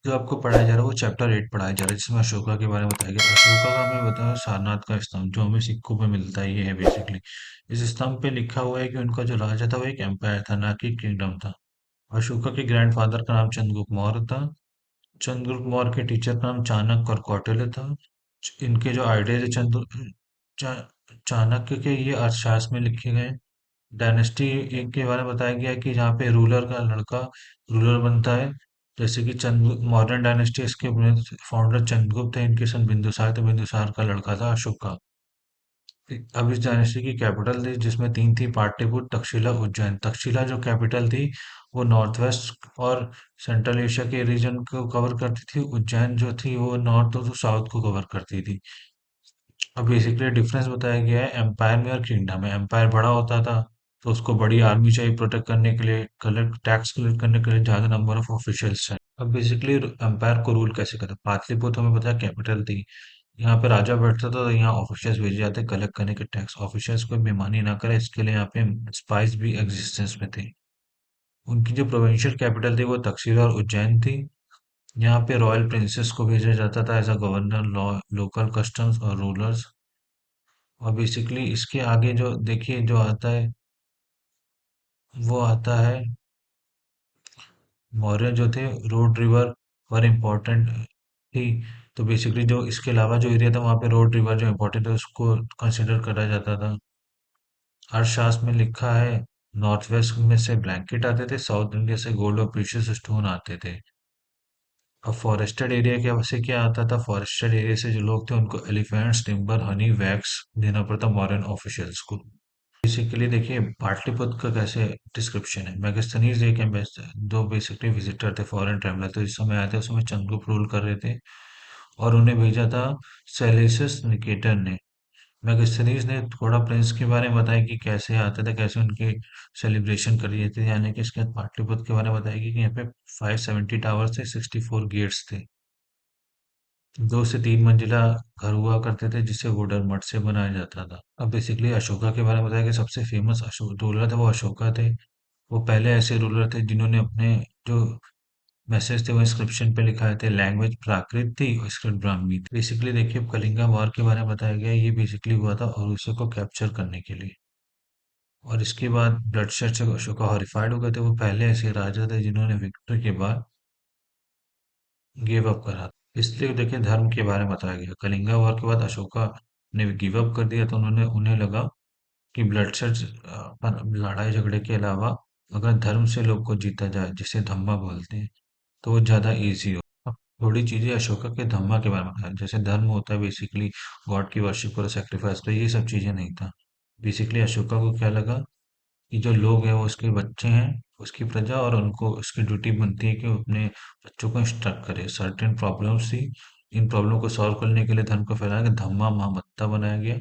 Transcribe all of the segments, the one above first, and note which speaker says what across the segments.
Speaker 1: जो आपको पढ़ाया जा रहा है वो चैप्टर 8 पढ़ाया जा रहा है, जिसमें अशोका के बारे में बताया गया। अशोका का हमें बताया सारनाथ का स्तंभ जो हमें सिक्कों पे मिलता है, ये है बेसिकली। इस स्तंभ पे लिखा हुआ है कि उनका जो राजा था वो एक एम्पायर था, ना कि किंगडम था। अशोका के ग्रैंडफादर का नाम चंद्रगुप्त मौर्य था। चंद्रगुप्त मौर्य के टीचर का नाम चाणक्य और कौटिल्य था। इनके जो आइडिया थे चाणक्य के, ये अर्थशास्त्र में लिखे गए। डायनेस्टी एक के बारे में बताया गया है कि जहाँ पे रूलर का लड़का रूलर बनता है। जैसे कि चंद्र मॉडर्न डायनेस्टी, इसके फाउंडर चंद्रगुप्त है, इनके सन बिंदुसार थे, बिंदुसार का लड़का था अशोका। अब इस डायनेस्टी की कैपिटल थी जिसमें तीन थी: पाटलिपुत्र, तक्षशिला, उज्जैन। तक्षशिला जो कैपिटल थी वो नॉर्थ वेस्ट और सेंट्रल एशिया के रीजन को कवर करती थी। उज्जैन जो थी वो नॉर्थ और साउथ को कवर करती थी। अब बेसिकली डिफरेंस बताया गया है एम्पायर में और किंगडम में। एम्पायर बड़ा होता था तो उसको बड़ी आर्मी चाहिए प्रोटेक्ट करने के लिए, कलेक्ट टैक्स कलेक्ट करने के लिए ज्यादा नंबर ऑफ ऑफिशियल्स चाहिए। अब बेसिकली एम्पायर को रूल कैसे करता, पाटलिपुत्र हमें पता है कैपिटल थी। यहाँ पे राजा बैठता था तो यहाँ ऑफिशियल्स भेजे जाते कलेक्ट करने के टैक्स। ऑफिशियल्स कोई बेईमानी ना करे इसके लिए यहाँ पे स्पाइस भी एग्जिस्टेंस में थे। उनकी जो प्रोविंशियल कैपिटल थी वो तक्षशिला और उज्जैन थी। यहाँ पे रॉयल प्रिंसेस को भेजा जाता था as a governor, law, local customs और रूलर्स। और बेसिकली इसके आगे जो देखिए जो आता है वो आता है मौर्य जो थे रोड रिवर और इम्पोर्टेंट थी। तो बेसिकली जो इसके अलावा जो एरिया था वहाँ पे रोड रिवर जो इम्पोर्टेंट है उसको कंसिडर करा जाता था। अर्थशास्त्र में लिखा है नॉर्थ वेस्ट में से ब्लैंकेट आते थे, साउथ इंडिया से गोल्ड और प्रीशियस स्टोन आते थे। अब फॉरेस्टेड एरिया के से क्या आता था, फॉरेस्टेड एरिया से जो लोग थे उनको एलिफेंट्स, टिम्बर, हनी, वैक्स देना पड़ता मॉडर्न ऑफिशियल्स को। बेसिकली देखिए पाटलिपुत्र का कैसे डिस्क्रिप्शन है। मेगास्थनीज एक दो बेसिकली विजिटर थे, फॉरेन ट्रैवलर थे, जिस समय आए थे उस समय चंद्रगुप्त रूल कर रहे थे और उन्हें भेजा था सेलेसियस निकेटर ने। मेगास्थनीज ने थोड़ा प्रिंस के बारे में बताया कि कैसे आते थे, कैसे उनकी सेलिब्रेशन करी जाती थी। यानी कि इसके बाद पाटलिपुत्र के बारे में बताया कि यहाँ पे 570 टावर्स थे, 64 गेट्स थे, 2 से 3 मंजिला घर हुआ करते थे जिसे वुडन मड से बनाया जाता था। अब बेसिकली अशोका के बारे में बताया कि सबसे फेमस अशोक रूलर थे वो अशोका थे। वो पहले ऐसे रूलर थे जिन्होंने अपने जो मैसेज थे वो इंस्क्रिप्शन पे लिखाए थे। लैंग्वेज प्राकृत थी और स्क्रिप्ट ब्राह्मी थी। बेसिकली देखिए अब कलिंगा वॉर के बारे में बताया गया है, ये बेसिकली हुआ था और उसे को कैप्चर करने के लिए। और इसके बाद ब्लडशेड से अशोका हॉरिफाइड हो गए थे। वो पहले ऐसे राजा थे जिन्होंने विक्ट्री के बाद गिव अप करा। इसलिए देखिए धर्म के बारे में बताया गया, कलिंगा वॉर के बाद अशोका ने गिव अप कर दिया तो उन्होंने उन्हें लगा कि ब्लडशेड लड़ाई झगड़े के अलावा अगर धर्म से लोग को जीता जाए, जिसे धम्मा बोलते हैं, तो वो ज्यादा इजी हो। अब थोड़ी चीजें अशोका के धम्मा के बारे में बताया, जैसे धर्म होता है बेसिकली गॉड की वर्शिप और सेक्रीफाइस, तो ये सब चीजें नहीं था। बेसिकली अशोका को क्या लगा कि जो लोग हैं वो उसके बच्चे हैं, उसकी प्रजा, और उनको उसकी ड्यूटी बनती है कि वो अपने बच्चों को इंस्ट्रक्ट करे। सर्टेन प्रॉब्लम्स थी, इन प्रॉब्लम को सॉल्व करने के लिए धर्म को फैलाने के धम्मा महामत्ता बनाया गया।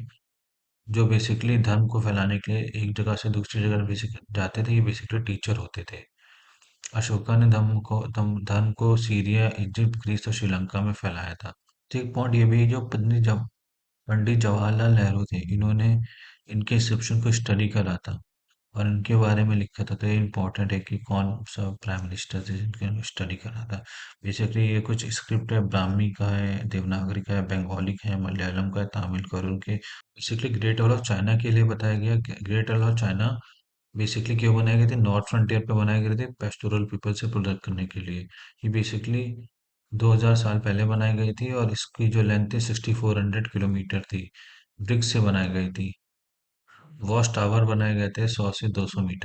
Speaker 1: जो बेसिकली धर्म को फैलाने के लिए एक जगह से दूसरी जगह बेसिक जाते थे, ये बेसिकली टीचर होते थे। अशोका ने धर्म को सीरिया, इजिप्ट, ग्रीस और श्रीलंका में फैलाया था। तो एक पॉइंट ये भी है, जो पंडित जवाहरलाल नेहरू थे, इन्होंने इनके इंस्क्रिप्शन को स्टडी करा था और इनके बारे में लिखा था। तो ये इम्पोर्टेंट है कि कौन सा प्राइम मिनिस्टर थे जिनके स्टडी करा था। बेसिकली ये कुछ स्क्रिप्ट है, ब्राह्मी का है, देवनागरी का है, बंगाली का है, मलयालम का है, तमिल का, और उनके basically great wall of China के लिए बताया गया। Great wall of China basically क्यों बनाए गए थे, नॉर्थ फ्रंटियर पे बनाए गए थे पेस्टोरल पीपल से प्रोटेक्ट करने के लिए। ये बेसिकली 2000 साल पहले बनाई गई थी और इसकी जो लेंथ थी 6400 किलोमीटर थी। ब्रिक्स से बनाई गई थी। वॉच टावर बनाए गए थे 100 से 200 मीटर।